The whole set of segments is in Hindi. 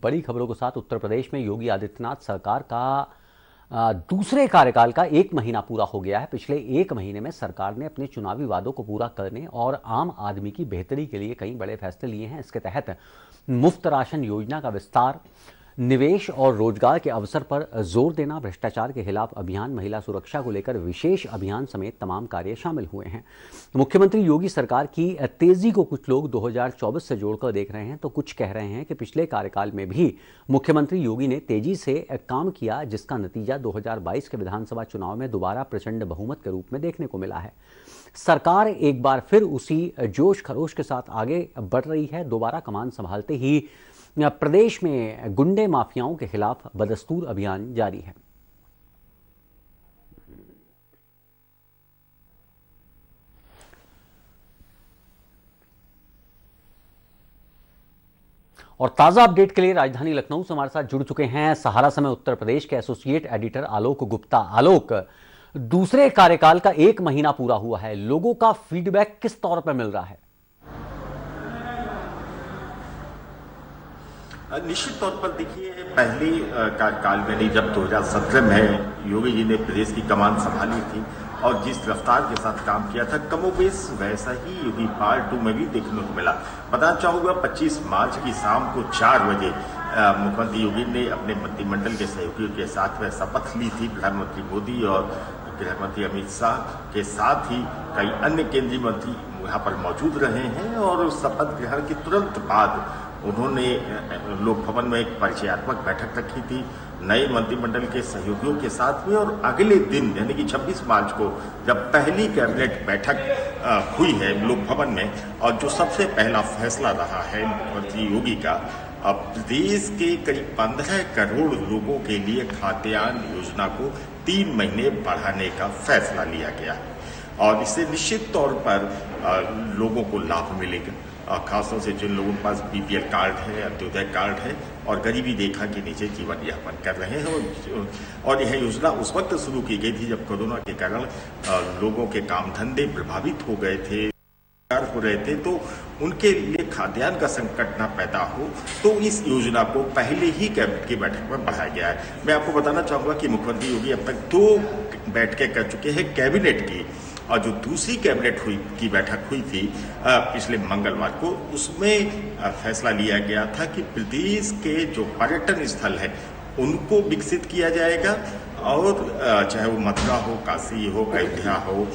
बड़ी खबरों के साथ उत्तर प्रदेश में योगी आदित्यनाथ सरकार का दूसरे कार्यकाल का 1 महीना पूरा हो गया है। पिछले 1 महीने में सरकार ने अपने चुनावी वादों को पूरा करने और आम आदमी की बेहतरी के लिए कई बड़े फैसले लिए हैं। इसके तहत मुफ्त राशन योजना का विस्तार, निवेश और रोजगार के अवसर पर जोर देना, भ्रष्टाचार के खिलाफ अभियान, महिला सुरक्षा को लेकर विशेष अभियान समेत तमाम कार्य शामिल हुए हैं। मुख्यमंत्री योगी सरकार की तेजी को कुछ लोग 2024 से जोड़कर देख रहे हैं, तो कुछ कह रहे हैं कि पिछले कार्यकाल में भी मुख्यमंत्री योगी ने तेजी से काम किया, जिसका नतीजा 2022 के विधानसभा चुनाव में दोबारा प्रचंड बहुमत के रूप में देखने को मिला है। सरकार एक बार फिर उसी जोश खरोश के साथ आगे बढ़ रही है। दोबारा कमान संभालते ही प्रदेश में गुंडे माफियाओं के खिलाफ बदस्तूर अभियान जारी है। और ताजा अपडेट के लिए राजधानी लखनऊ से हमारे साथ जुड़ चुके हैं सहारा समय उत्तर प्रदेश के एसोसिएट एडिटर आलोक गुप्ता। आलोक, दूसरे कार्यकाल का 1 महीना पूरा हुआ है, लोगों का फीडबैक किस तौर पर मिल रहा है? निश्चित तौर पर देखिए, पहले कार्यकाल में जब 2017 में योगी जी ने प्रदेश की कमान संभाली थी और जिस रफ्तार के साथ काम किया था, कमोबेश वैसा ही योगी पार्ट 2 में भी देखने को मिला। बताना चाहूंगा, 25 मार्च की शाम को 4 बजे मुख्यमंत्री योगी ने अपने मंत्रिमंडल के सहयोगियों के साथ में शपथ ली थी। प्रधानमंत्री मोदी और गृह मंत्री अमित शाह के साथ ही कई अन्य केंद्रीय मंत्री यहाँ पर मौजूद रहे हैं और शपथ ग्रहण के तुरंत बाद उन्होंने लोक भवन में एक परिचयात्मक बैठक रखी थी नए मंत्रिमंडल के सहयोगियों के साथ में। और अगले दिन यानी कि 26 मार्च को जब पहली कैबिनेट बैठक हुई है लोक भवन में, और जो सबसे पहला फैसला रहा है मुख्यमंत्री योगी का, अब प्रदेश के करीब 15 करोड़ लोगों के लिए खाद्यान्न योजना को 3 महीने बढ़ाने का फैसला लिया गया है। और इससे निश्चित तौर पर लोगों को लाभ मिलेगा, खासतौर से जिन लोगों के पास बीपीएल कार्ड है, अंत्योदय कार्ड है और गरीबी रेखा के नीचे जीवन यापन कर रहे हैं। और यह योजना उस वक्त शुरू की गई थी जब कोरोना के कारण लोगों के काम धंधे प्रभावित हो गए थे, हो रहे थे, तो उनके लिए खाद्यान्न का संकट ना पैदा हो, तो इस योजना को पहले ही कैबिनेट की बैठक में बढ़ाया गया है। मैं आपको बताना चाहूंगा कि मुख्यमंत्री योगी अब तक 2 बैठकें कर चुके हैं कैबिनेट की, और जो दूसरी कैबिनेट की बैठक हुई थी पिछले मंगलवार को, उसमें फैसला लिया गया था कि प्रदेश के जो पर्यटन स्थल है उनको विकसित किया जाएगा और चाहे वो मथुरा हो, काशी हो, अयोध्या हो,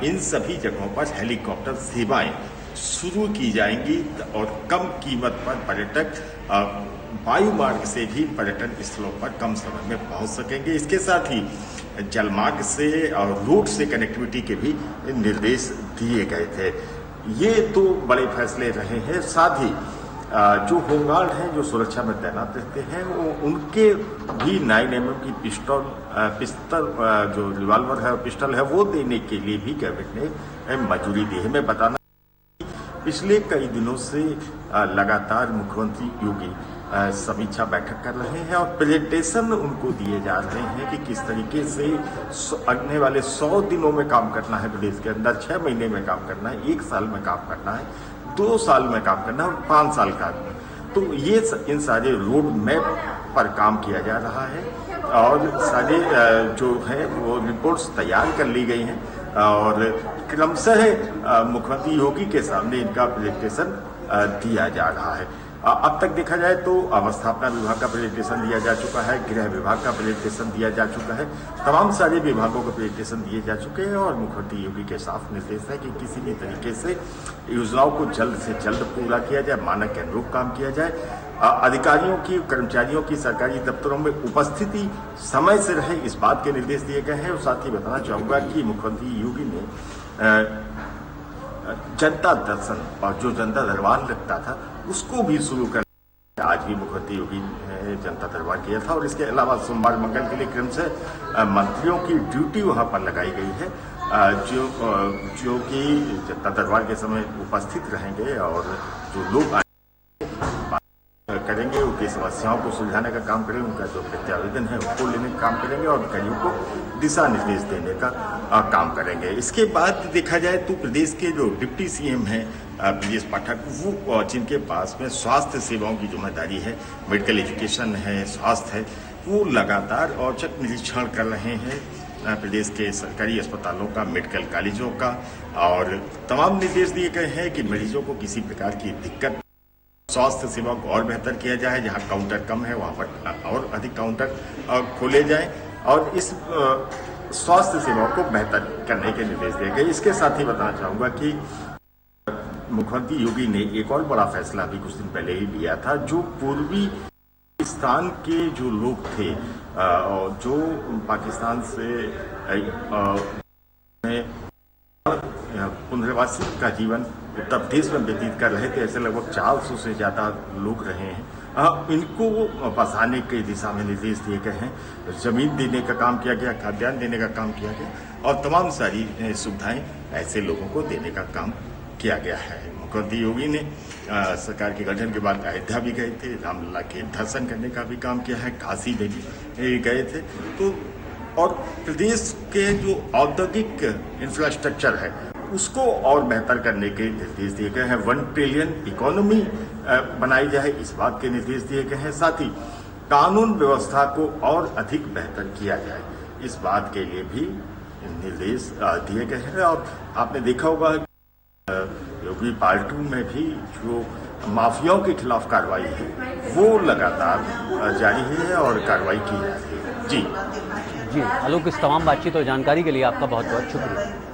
इन सभी जगहों पर हेलीकॉप्टर सेवाएं शुरू की जाएंगी और कम कीमत पर पर्यटक वायु मार्ग से भी पर्यटन स्थलों पर कम समय में पहुंच सकेंगे। इसके साथ ही जलमार्ग से और रोड से कनेक्टिविटी के भी निर्देश दिए गए थे। ये तो बड़े फैसले रहे हैं। साथ ही जो होमगार्ड हैं, जो सुरक्षा में तैनात रहते हैं, वो उनके भी 9mm की पिस्टल जो रिवॉल्वर है और पिस्टल है वो देने के लिए भी कैबिनेट ने मंजूरी दी है। मैं बताना, पिछले कई दिनों से लगातार मुख्यमंत्री योगी समीक्षा बैठक कर रहे हैं और प्रेजेंटेशन उनको दिए जा रहे हैं कि किस तरीके से आने वाले 100 दिनों में काम करना है प्रदेश के अंदर, 6 महीने में काम करना है, 1 साल में काम करना है, 2 साल में काम करना है और 5 साल का। तो ये इन सारे रोड मैप पर काम किया जा रहा है और सारे जो है वो रिपोर्ट्स तैयार कर ली गई हैं और क्रमशः मुख्यमंत्री योगी के सामने इनका प्रेजेंटेशन दिया जा रहा है। अब तक देखा जाए तो अवस्थापना विभाग का प्रेजेंटेशन दिया जा चुका है, गृह विभाग का प्रेजेंटेशन दिया जा चुका है, तमाम सारे विभागों का प्रेजेंटेशन दिए जा चुके हैं और मुख्यमंत्री योगी के साफ निर्देश है कि किसी भी तरीके से योजनाओं को जल्द से जल्द पूरा किया जाए, मानक के अनुरूप काम किया जाए। अधिकारियों की, कर्मचारियों की सरकारी दफ्तरों में उपस्थिति समय से रहे, इस बात के निर्देश दिए गए हैं। और साथ ही बताना चाहूँगा कि मुख्यमंत्री योगी ने जनता दर्शन और जो जनता दरबार लगता था उसको भी शुरू कर, आज भी मुख्यमंत्री योगी ने जनता दरबार किया था। और इसके अलावा सोमवार मंगल के लिए क्रम से मंत्रियों की ड्यूटी वहां पर लगाई गई है, जो कि जनता दरबार के समय उपस्थित रहेंगे और जो लोग करेंगे वो किस समस्याओं को सुलझाने का काम करेंगे, उनका जो प्रत्यावेदन है उसको लेने का काम करेंगे और अधिकारियों को दिशा निर्देश देने का काम करेंगे। इसके बाद देखा जाए तो प्रदेश के जो डिप्टी सीएम हैं ब्रजेश पाठक, वो जिनके पास में स्वास्थ्य सेवाओं की जिम्मेदारी है, मेडिकल एजुकेशन है, स्वास्थ्य है, वो लगातार औचक निरीक्षण कर रहे हैं प्रदेश के सरकारी अस्पतालों का, मेडिकल कॉलेजों का, और तमाम निर्देश दिए गए हैं कि मरीजों को किसी प्रकार की दिक्कत, स्वास्थ्य सेवा को और बेहतर किया जाए, जहां काउंटर कम है वहां पर और अधिक काउंटर खोले जाएं और इस स्वास्थ्य सेवाओं को बेहतर करने के निर्देश दिए गए। इसके साथ ही बताना चाहूँगा कि मुख्यमंत्री योगी ने एक और बड़ा फैसला भी कुछ दिन पहले ही लिया था। जो पूर्वी पाकिस्तान के जो लोग थे और जो पाकिस्तान से पुनर्वासी का जीवन उत्तर प्रदेश में व्यतीत कर रहे थे, ऐसे लगभग 400 से ज़्यादा लोग रहे हैं, इनको बसाने की दिशा में निर्देश दिए गए हैं। जमीन देने का काम किया गया, खाद्यान्न देने का काम किया गया और तमाम सारी सुविधाएं ऐसे लोगों को देने का काम किया गया है। मुख्यमंत्री योगी ने सरकार के गठन के बाद अयोध्या भी गए थे, रामलला के दर्शन करने का भी काम किया है, काशी में भी गए थे। तो और प्रदेश के जो औद्योगिक इंफ्रास्ट्रक्चर है उसको और बेहतर करने के निर्देश दिए गए हैं। 1 ट्रिलियन इकोनॉमी बनाई जाए, इस बात के निर्देश दिए गए हैं। साथ ही कानून व्यवस्था को और अधिक बेहतर किया जाए, इस बात के लिए भी निर्देश दिए गए हैं। और आपने देखा होगा योगी पार्ट 2 में भी जो माफियाओं के खिलाफ कार्रवाई है वो लगातार जारी है और कार्रवाई की जा रही है। जी आलोक, इस तमाम बातचीत और जानकारी के लिए आपका बहुत बहुत शुक्रिया।